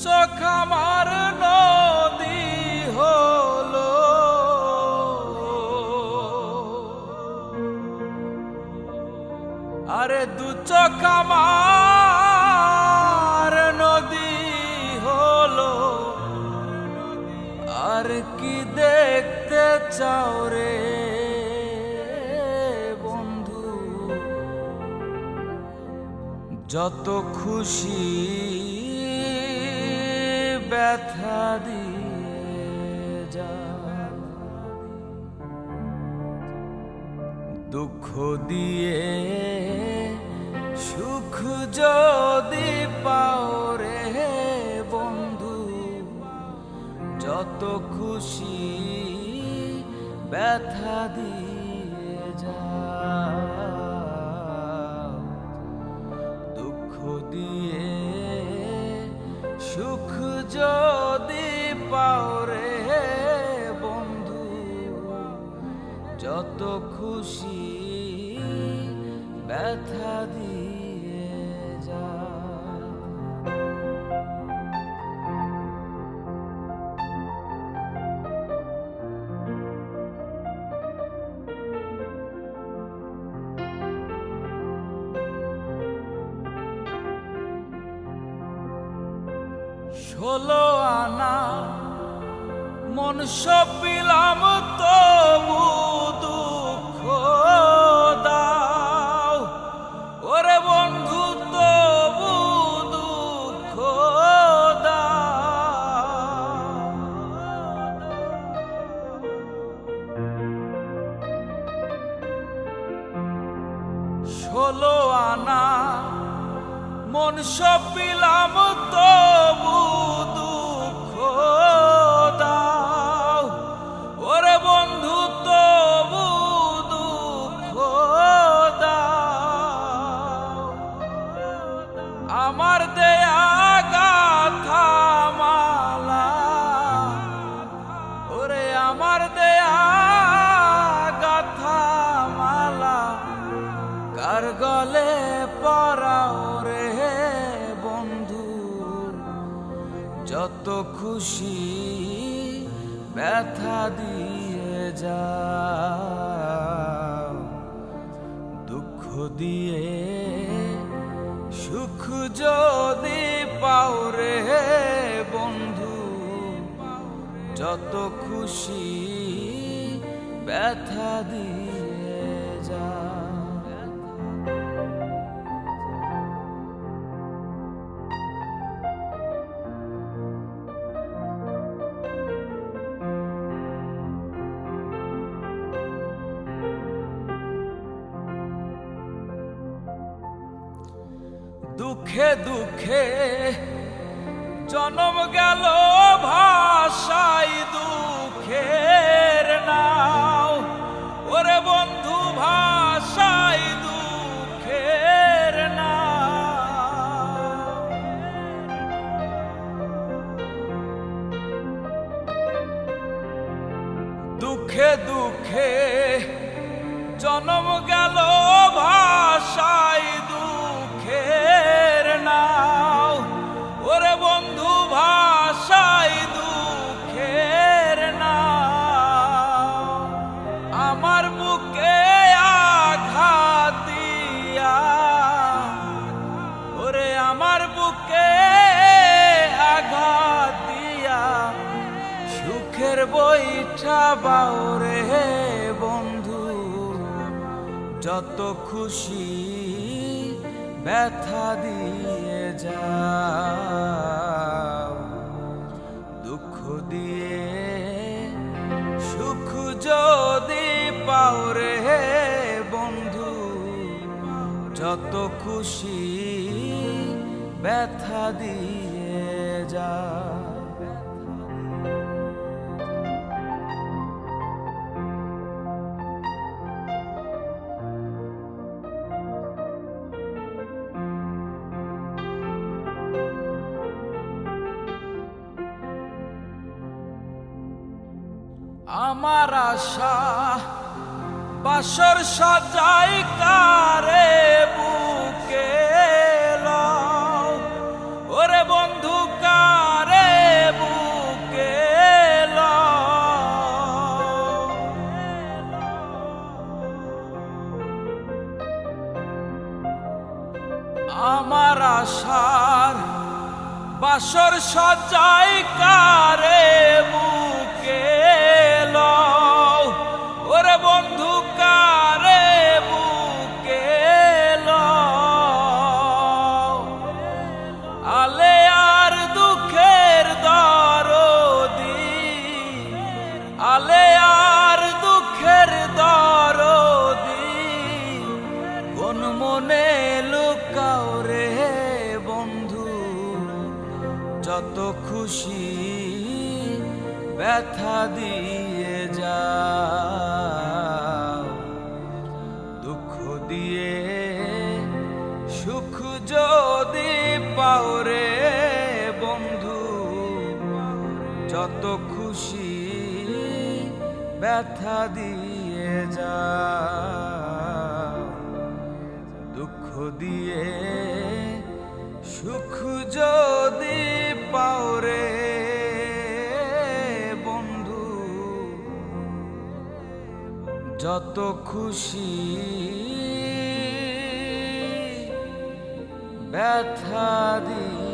চোখ আমার নদী হলো, আরে দু চোখ আমার নদী হলো। আর কি দেখতে চাও রে বন্ধু, যত খুশি ব্যথা দিয়ে যা, দুঃখ দিয়ে সুখ যদি পাও রে বন্ধু, যত খুশি ব্যথা দিয়ে যা, দুঃখ দিয়ে সুখ যদি পাও রে বন্ধু, যত খুশি ব্যথা দিয়ে যা। ষোলো আনা মন সপিলাম তবু দুঃখ দাও, ওরে বন্ধু তবু দুঃখ দাও। ষোলো আনা মন সপিলাম তবু দুঃখ দাও, ওরে বন্ধু তবু দুঃখ দাও। আমার দেয়া গাথা মালা, ওরে আমার দেয়া গাথা মালা কার গলে পরাও রে বন্ধু, যত খুশি ব্যথা দিয়ে যা, দুঃখ দিয়ে সুখ যদি পাও রে বন্ধু, যত খুশি ব্যথা দিয়ে যা। দুঃখে দুঃখে জনম গেল ভাষাই দুঃখের নাও, ওরে বন্ধু ভাষাই দুঃখের নাও। দুঃখে দুঃখে জনম গেল ভাষাই দুঃখের নাও, ওরে বন্ধু ভাষাই দুঃখের নাও। আমার বুকে আঘাত দিয়া, ওরে আমার বুকে আঘাত দিয়া, সুখের বইটা বাও রে বন্ধু, যত খুশি ব্যথা দিয়ে যা, দুঃখ দিয়ে সুখ যদি পাও রে বন্ধু, যত খুশি ব্যথা দিয়ে যা। আমার আশা বাসর সাজাই কারে বুকে লও, ওরে বন্ধু কা আসর সজাই কারে বুকে লও, ওরে বন্ধু কারে বুকে লও। আলে আর দুঃখের দরদি, আলে আর দুঃখের দরদি, কোন মনে লুকাও রে বন্ধু, যত খুশি ব্যথা দিয়ে যাও। দুঃখ দিয়ে সুখ যদি পাও রে বন্ধু, যত খুশি ব্যথা দিয়ে যাও। দুঃখ দিয়ে সুখ যদি পাও রে বন্ধু, যত খুশি ব্যথা দিয়ে